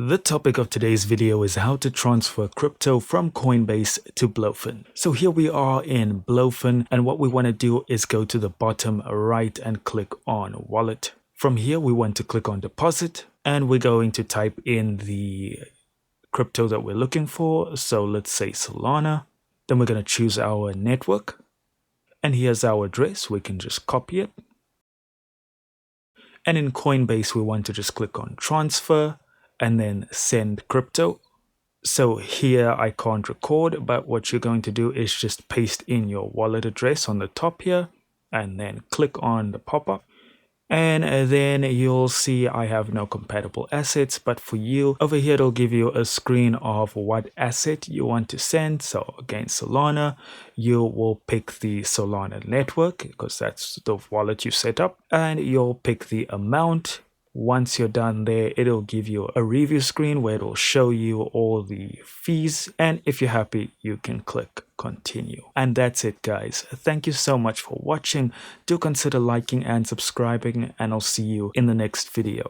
The topic of today's video is how to transfer crypto from Coinbase to Blofin. So here we are in Blofin, and what we want to do is go to the bottom right and click on wallet. From here we want to click on deposit, and we're going to type in the crypto that we're looking for. So let's say Solana. Then we're going to choose our network, and here's our address. We can just copy it. And in Coinbase we want to just click on transfer and then send crypto. So here I can't record, but what you're going to do is just paste in your wallet address on the top here and then click on the pop-up. And then you'll see I have no compatible assets, but for you over here it'll give you a screen of what asset you want to send. So again, Solana, you will pick the Solana network because that's the wallet you set up, and you'll pick the amount. Once you're done there, it'll give you a review screen where it'll show you all the fees, and if you're happy you can click continue. And that's it, guys. Thank you so much for watching. Do consider liking and subscribing, and I'll see you in the next video.